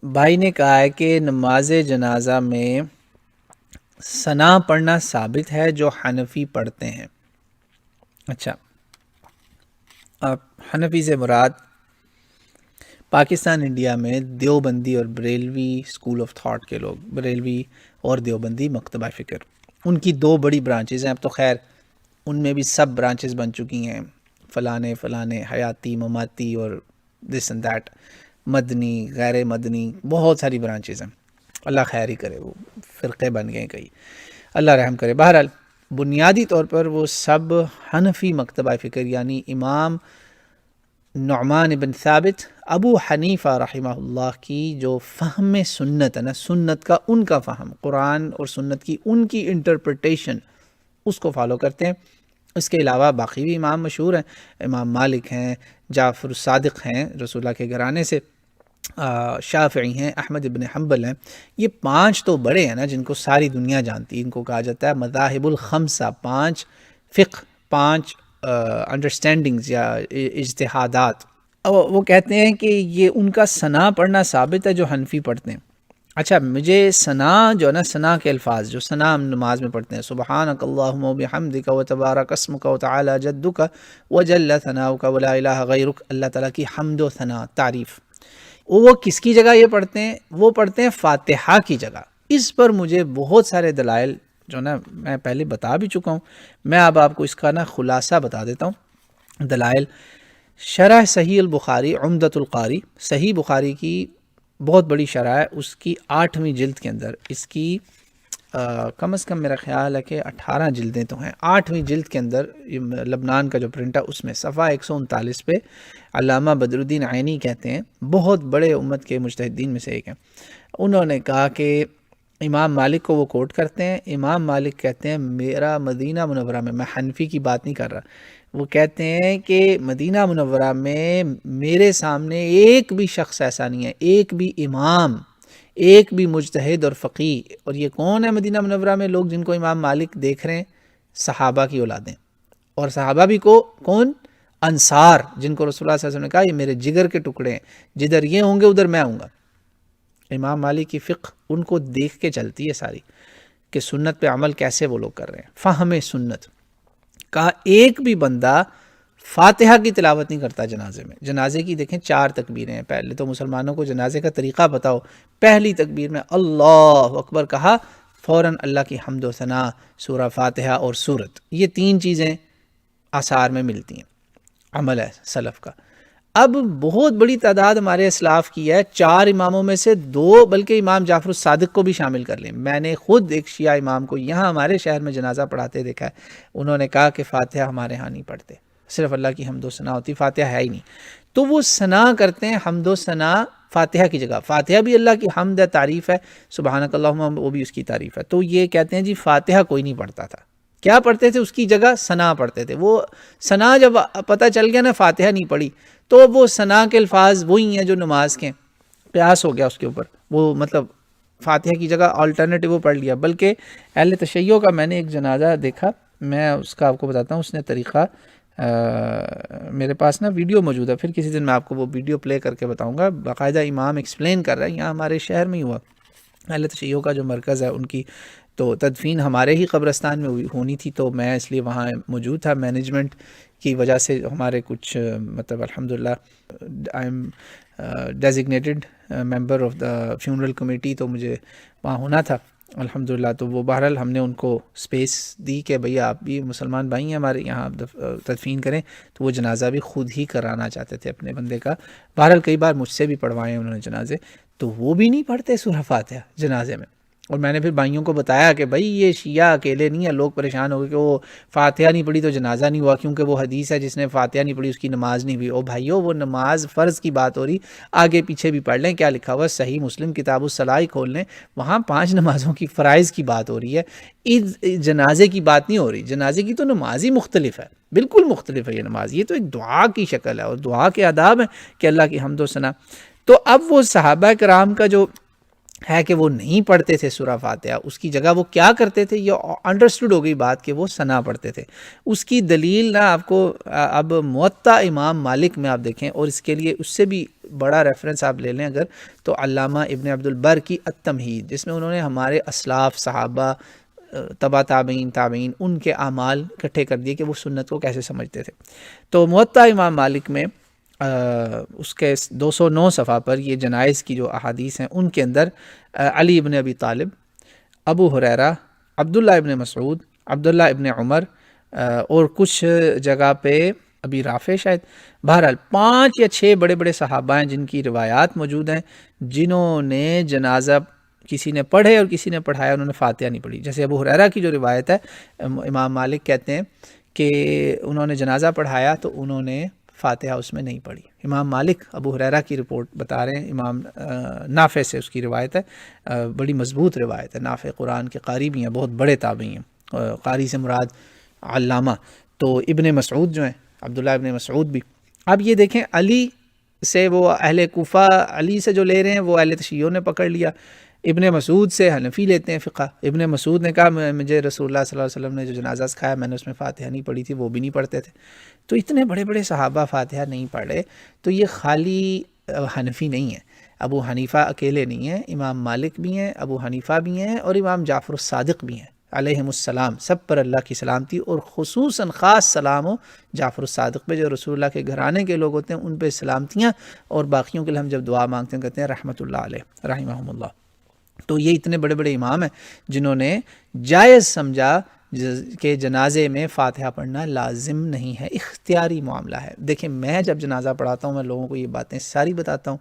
بھائی نے کہا ہے کہ نماز جنازہ میں ثنا پڑھنا ثابت ہے جو حنفی پڑھتے ہیں. اچھا، اب حنفی سے مراد پاکستان انڈیا میں دیوبندی اور بریلوی اسکول آف تھاٹ کے لوگ، بریلوی اور دیوبندی مکتبہ فکر، ان کی دو بڑی برانچز ہیں. اب تو خیر ان میں بھی سب برانچز بن چکی ہیں، فلانے فلانے، حیاتی، مماتی اور دس اینڈ دیٹ، مدنی، غیر مدنی، بہت ساری برانچز ہیں. اللہ خیر ہی کرے، وہ فرقے بن گئے کئی، اللہ رحم کرے. بہرحال بنیادی طور پر وہ سب حنفی مکتبہ فکر، یعنی امام نعمان بن ثابت، ابو حنیفہ رحمہ اللہ کی جو فہم سنت ہے نا، سنت کا ان کا فہم، قرآن اور سنت کی ان کی انٹرپریٹیشن، اس کو فالو کرتے ہیں. اس کے علاوہ باقی بھی امام مشہور ہیں، امام مالک ہیں، جعفر الصادق ہیں رسول اللہ کے گھرانے سے، شافعی ہیں، احمد ابن حنبل ہیں. یہ پانچ تو بڑے ہیں نا جن کو ساری دنیا جانتی ہے. ان کو کہا جاتا ہے مذاہب الخمسہ، پانچ فقہ، پانچ انڈرسٹینڈنگز یا اجتہادات. وہ کہتے ہیں کہ یہ ان کا ثنا پڑھنا ثابت ہے جو حنفی پڑھتے ہیں. اچھا، مجھے ثنا جو ہے نا، ثنا کے الفاظ جو ثنا ہم نماز میں پڑھتے ہیں، سبحانک اللہم و بحمدک و تبارک اسمک و تعالی جدک و جل ثناؤک و لا الہ غیرک، اللہ تعالیٰ کی حمد و ثنا، تعریف. وہ کس کی جگہ یہ پڑھتے ہیں؟ وہ پڑھتے ہیں فاتحہ کی جگہ. اس پر مجھے بہت سارے دلائل جو نا میں پہلے بتا بھی چکا ہوں، میں اب آپ کو اس کا نا خلاصہ بتا دیتا ہوں. دلائل: شرح صحیح البخاری، عمدۃ القاری، صحیح بخاری کی بہت بڑی شرح ہے، اس کی 8ویں جلد کے اندر، اس کی کم از کم میرا خیال ہے کہ 18 جلدیں تو ہیں. 8ویں جلد کے اندر لبنان کا جو پرنٹ ہے اس میں صفحہ 139 پہ علامہ بدر الدین عینی کہتے ہیں، بہت بڑے امت کے مجتہدین میں سے ایک ہیں، انہوں نے کہا کہ امام مالک کو وہ کوٹ کرتے ہیں. امام مالک کہتے ہیں میرا مدینہ منورہ میں حنفی کی بات نہیں کر رہا، وہ کہتے ہیں کہ مدینہ منورہ میں میرے سامنے ایک بھی شخص ایسا نہیں ہے، ایک بھی امام، ایک بھی مجتہد اور فقیہ. اور یہ کون ہے مدینہ منورہ میں لوگ جن کو امام مالک دیکھ رہے ہیں؟ صحابہ کی اولادیں. اور صحابہ بھی کو کون؟ انصار، جن کو رسول اللہ صلی اللہ علیہ وسلم نے کہا یہ میرے جگر کے ٹکڑے ہیں، جدھر یہ ہوں گے ادھر میں آؤں گا. امام مالک کی فقہ ان کو دیکھ کے چلتی ہے ساری، کہ سنت پہ عمل کیسے وہ لوگ کر رہے ہیں، فہم سنت. کہا ایک بھی بندہ فاتحہ کی تلاوت نہیں کرتا جنازے میں. جنازے کی دیکھیں 4 تکبیریں ہیں. پہلے تو مسلمانوں کو جنازے کا طریقہ بتاؤ. پہلی تکبیر میں اللہ اکبر کہا، فوراً اللہ کی حمد و ثنا، سورہ فاتحہ اور سورت، یہ 3 چیزیں آثار میں ملتی ہیں، عمل ہے سلف کا. اب بہت بڑی تعداد ہمارے اسلاف کی ہے، 4 اماموں میں سے 2، بلکہ امام جعفر الصادق کو بھی شامل کر لیں. میں نے خود ایک شیعہ امام کو یہاں ہمارے شہر میں جنازہ پڑھاتے دیکھا ہے، انہوں نے کہا کہ فاتحہ ہمارے ہاں نہیں پڑھتے، صرف اللہ کی حمد و ثنا ہوتی، فاتحہ ہے ہی نہیں. تو وہ ثنا کرتے ہیں، حمد و ثنا فاتحہ کی جگہ. فاتحہ بھی اللہ کی حمد ہے، تعریف ہے، سبحانک اللہم وہ بھی اس کی تعریف ہے. تو یہ کہتے ہیں جی فاتحہ کوئی نہیں پڑھتا تھا. کیا پڑھتے تھے؟ اس کی جگہ ثنا پڑھتے تھے. وہ ثنا جب پتہ چل گیا نا فاتحہ نہیں پڑھی، تو وہ ثنا کے الفاظ وہی ہیں جو نماز کے، قیاس ہو گیا اس کے اوپر. وہ مطلب فاتحہ کی جگہ آلٹرنیٹیو وہ پڑھ لیا. بلکہ اہل تشیع کا میں نے ایک جنازہ دیکھا، میں اس کا آپ کو بتاتا ہوں. اس نے طریقہ میرے پاس نا ویڈیو موجود ہے، پھر کسی دن میں آپ کو وہ ویڈیو پلے کر کے بتاؤں گا. باقاعدہ امام ایکسپلین کر رہا ہے. یہاں ہمارے شہر میں ہی ہوا، اہل تشیع کا جو مرکز ہے ان کی تو تدفین ہمارے ہی قبرستان میں ہونی تھی، تو میں اس لیے وہاں موجود تھا. مینجمنٹ کی وجہ سے ہمارے کچھ مطلب الحمدللہ I am designated member of the funeral committee, تو مجھے وہاں ہونا تھا الحمدللہ. تو وہ بہرحال ہم نے ان کو سپیس دی کہ بھئی آپ بھی مسلمان بھائی ہیں ہمارے یہاں، آپ تدفین کریں. تو وہ جنازہ بھی خود ہی کرانا چاہتے تھے اپنے بندے کا. بہرحال کئی بار مجھ سے بھی پڑھوائے انہوں نے جنازے، تو وہ بھی نہیں پڑھتے سورہ فاتحہ جنازے میں. اور میں نے پھر بھائیوں کو بتایا کہ بھائی یہ شیعہ اکیلے نہیں ہیں. لوگ پریشان ہو گئے کہ وہ فاتحہ نہیں پڑھی تو جنازہ نہیں ہوا، کیونکہ وہ حدیث ہے جس نے فاتحہ نہیں پڑھی اس کی نماز نہیں ہوئی. او بھائیو، وہ نماز فرض کی بات ہو رہی، آگے پیچھے بھی پڑھ لیں، کیا لکھا ہوا ہے صحیح مسلم کتاب الصلاۃ کھول لیں، وہاں 5 نمازوں کی فرائض کی بات ہو رہی ہے، جنازے کی بات نہیں ہو رہی. جنازے کی تو نماز ہی مختلف ہے، بالکل مختلف ہے یہ نماز. یہ تو ایک دعا کی شکل ہے اور دعا کے آداب ہیں کہ اللہ کی حمد و ثنا. تو اب وہ صحابہ کرام کا جو ہے کہ وہ نہیں پڑھتے تھے سورہ فاتحہ، اس کی جگہ وہ کیا کرتے تھے، یہ انڈرسٹوڈ ہو گئی بات کہ وہ ثنا پڑھتے تھے۔ اس کی دلیل نا آپ کو اب موطا امام مالک میں آپ دیکھیں، اور اس کے لیے اس سے بھی بڑا ریفرنس آپ لے لیں اگر، تو علامہ ابن عبد البر کی التمہید، جس میں انہوں نے ہمارے اسلاف صحابہ، تبا تابعین ان کے اعمال اکٹھے کر دیے کہ وہ سنت کو کیسے سمجھتے تھے۔ تو موطا امام مالک میں اس کے 209 صفحہ پر یہ جنائز کی جو احادیث ہیں ان کے اندر علی ابن ابی طالب، ابو ہریرہ، عبداللہ ابن مسعود، عبداللہ ابن عمر، اور کچھ جگہ پہ ابھی رافع شاید، بہرحال 5 یا 6 بڑے بڑے صحابہ ہیں جن کی روایات موجود ہیں، جنہوں نے جنازہ کسی نے پڑھے اور کسی نے پڑھایا، انہوں نے فاتحہ نہیں پڑھی۔ جیسے ابو ہریرہ کی جو روایت ہے، امام مالک کہتے ہیں کہ انہوں نے جنازہ پڑھایا تو انہوں نے فاتحہ اس میں نہیں پڑھی۔ امام مالک ابو ہریرہ کی رپورٹ بتا رہے ہیں، امام نافع سے اس کی روایت ہے، بڑی مضبوط روایت ہے، نافع قرآن کے قاری بھی ہیں، بہت بڑے تابعی ہیں، قاری سے مراد علامہ۔ تو ابن مسعود جو ہیں، عبداللہ ابن مسعود بھی، اب یہ دیکھیں علی سے وہ اہل کوفہ علی سے جو لے رہے ہیں وہ اہل تشیعوں نے پکڑ لیا، ابن مسعود سے حنفی لیتے ہیں فقہ۔ ابن مسعود نے کہا مجھے رسول اللہ صلی اللہ علیہ وسلم نے جو جنازہ سکھایا میں نے اس میں فاتحہ نہیں پڑھی تھی، وہ بھی نہیں پڑھتے تھے۔ تو اتنے بڑے بڑے صحابہ فاتحہ نہیں پڑھے، تو یہ خالی حنفی نہیں ہے، ابو حنیفہ اکیلے نہیں ہیں، امام مالک بھی ہیں، ابو حنیفہ بھی ہیں، اور امام جعفر الصادق بھی ہیں علیہم السلام، سب پر اللہ کی سلامتی، اور خصوصاً خاص سلام ہو جعفر الصادق پہ، جو رسول اللہ کے گھرانے کے لوگ ہوتے ہیں ان پہ سلامتیاں، اور باقیوں کے لیے ہم جب دعا مانگتے ہیں کہتے ہیں رحمۃ اللہ علیہ رحمہم اللہ۔ تو یہ اتنے بڑے بڑے امام ہیں جنہوں نے جائز سمجھا کہ جنازے میں فاتحہ پڑھنا لازم نہیں ہے، اختیاری معاملہ ہے۔ دیکھیں میں جب جنازہ پڑھاتا ہوں میں لوگوں کو یہ باتیں ساری بتاتا ہوں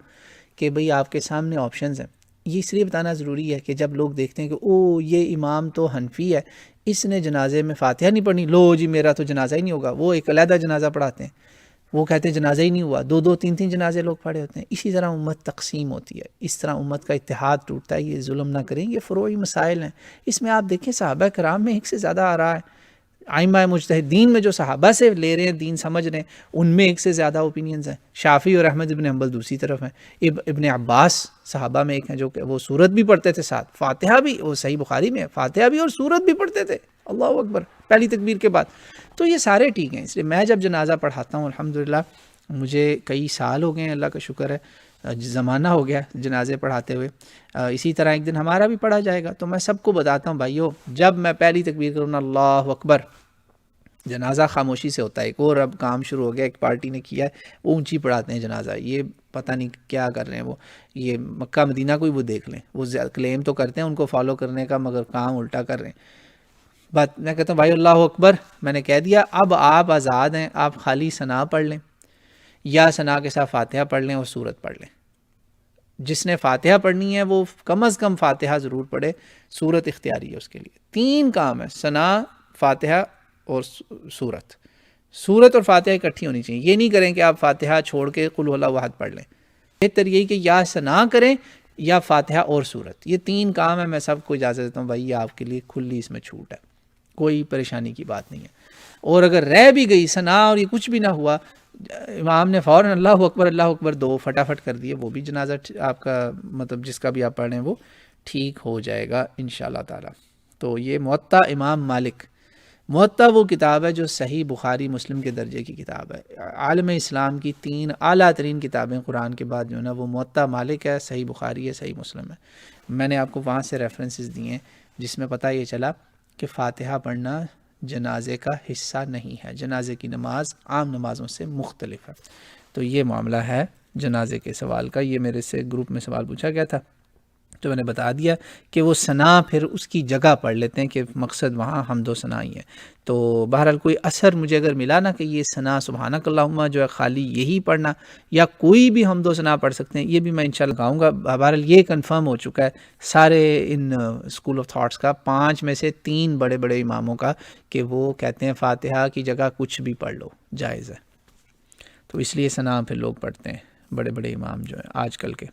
کہ بھئی آپ کے سامنے آپشنز ہیں۔ یہ اس لیے بتانا ضروری ہے کہ جب لوگ دیکھتے ہیں کہ او یہ امام تو حنفی ہے، اس نے جنازے میں فاتحہ نہیں پڑھنی، لو جی میرا تو جنازہ ہی نہیں ہوگا، وہ ایک علیحدہ جنازہ پڑھاتے ہیں، وہ کہتے ہیں جنازہ ہی نہیں ہوا، 2 3 جنازے لوگ پڑھے ہوتے ہیں۔ اسی طرح امت تقسیم ہوتی ہے، اس طرح امت کا اتحاد ٹوٹتا ہے۔ یہ ظلم نہ کریں، یہ فروعی مسائل ہیں، اس میں آپ دیکھیں صحابہ کرام میں ایک سے زیادہ آ رہا ہے، ائمہ مجتہدین میں جو صحابہ سے لے رہے ہیں دین سمجھ رہے ہیں ان میں ایک سے زیادہ اوپینینز ہیں۔ شافعی اور احمد ابن حنبل دوسری طرف ہیں، ابن عباس صحابہ میں ایک ہیں جو کہ وہ سورت بھی پڑھتے تھے ساتھ، فاتحہ بھی، وہ صحیح بخاری میں فاتحہ بھی اور سورت بھی پڑھتے تھے، اللہ اکبر، پہلی تکبیر کے بعد۔ تو یہ سارے ٹھیک ہیں۔ اس لیے میں جب جنازہ پڑھاتا ہوں الحمدللہ مجھے کئی سال ہو گئے ہیں، اللہ کا شکر ہے، زمانہ ہو گیا جنازے پڑھاتے ہوئے، اسی طرح ایک دن ہمارا بھی پڑھا جائے گا۔ تو میں سب کو بتاتا ہوں بھائیو، جب میں پہلی تکبیر کروں نا اللہ اکبر، جنازہ خاموشی سے ہوتا ہے۔ ایک اور اب کام شروع ہو گیا، ایک پارٹی نے کیا ہے، وہ اونچی پڑھاتے ہیں جنازہ، یہ پتہ نہیں کیا کر رہے ہیں وہ، یہ مکہ مدینہ کو ہی وہ دیکھ لیں، وہ کلیم تو کرتے ہیں ان کو فالو کرنے کا مگر کام الٹا کر رہے ہیں۔ بات میں کہتا ہوں بھائی اللہ اکبر، میں نے کہہ دیا، اب آپ آزاد ہیں، آپ خالی ثنا پڑھ لیں یا ثنا کے ساتھ فاتحہ پڑھ لیں اور سورت پڑھ لیں۔ جس نے فاتحہ پڑھنی ہے وہ کم از کم فاتحہ ضرور پڑھے، سورت اختیاری ہے اس کے لیے۔ 3 کام ہے، ثنا، فاتحہ اور سورت۔ سورت اور فاتحہ اکٹھی ہونی چاہیے، یہ نہیں کریں کہ آپ فاتحہ چھوڑ کے قل هو اللہ احد پڑھ لیں۔ بہتر یہی کہ یا ثنا کریں یا فاتحہ اور سورت، یہ 3 کام ہے۔ میں سب کو اجازت دیتا ہوں بھائی، یہ آپ کے لیے کھلی اس میں چھوٹ ہے، کوئی پریشانی کی بات نہیں ہے۔ اور اگر رہ بھی گئی ثنا اور یہ کچھ بھی نہ ہوا، امام نے فوراً اللہ اکبر 2 فٹافٹ کر دیے، وہ بھی جنازہ آپ کا مطلب جس کا بھی آپ پڑھ رہے ہیں وہ ٹھیک ہو جائے گا انشاءاللہ تعالی۔ تو یہ موطا امام مالک، موطا وہ کتاب ہے جو صحیح بخاری مسلم کے درجے کی کتاب ہے۔ عالم اسلام کی 3 اعلیٰ ترین کتابیں قرآن کے بعد جو ہے نا وہ موطا مالک ہے، صحیح بخاری ہے، صحیح مسلم ہے۔ میں نے آپ کو وہاں سے ریفرنسز دیے ہیں جس میں پتہ یہ چلا کہ فاتحہ پڑھنا جنازے کا حصہ نہیں ہے، جنازے کی نماز عام نمازوں سے مختلف ہے۔ تو یہ معاملہ ہے جنازے کے سوال کا۔ یہ میرے سے گروپ میں سوال پوچھا گیا تھا تو میں نے بتا دیا کہ وہ ثنا پھر اس کی جگہ پڑھ لیتے ہیں کہ مقصد وہاں حمد و ثنا ہی ہے۔ تو بہرحال کوئی اثر مجھے اگر ملا نا کہ یہ ثنا سبحانک اللہم جو ہے خالی یہی پڑھنا یا کوئی بھی حمد و ثنا پڑھ سکتے ہیں، یہ بھی میں انشاءاللہ کہوں گا۔ بہرحال یہ کنفرم ہو چکا ہے سارے ان اسکول آف تھاٹس کا، 5 میں سے 3 بڑے بڑے اماموں کا، کہ وہ کہتے ہیں فاتحہ کی جگہ کچھ بھی پڑھ لو جائز ہے۔ تو اس لیے ثنا پھر لوگ پڑھتے ہیں بڑے بڑے امام جو ہیں آج کل کے۔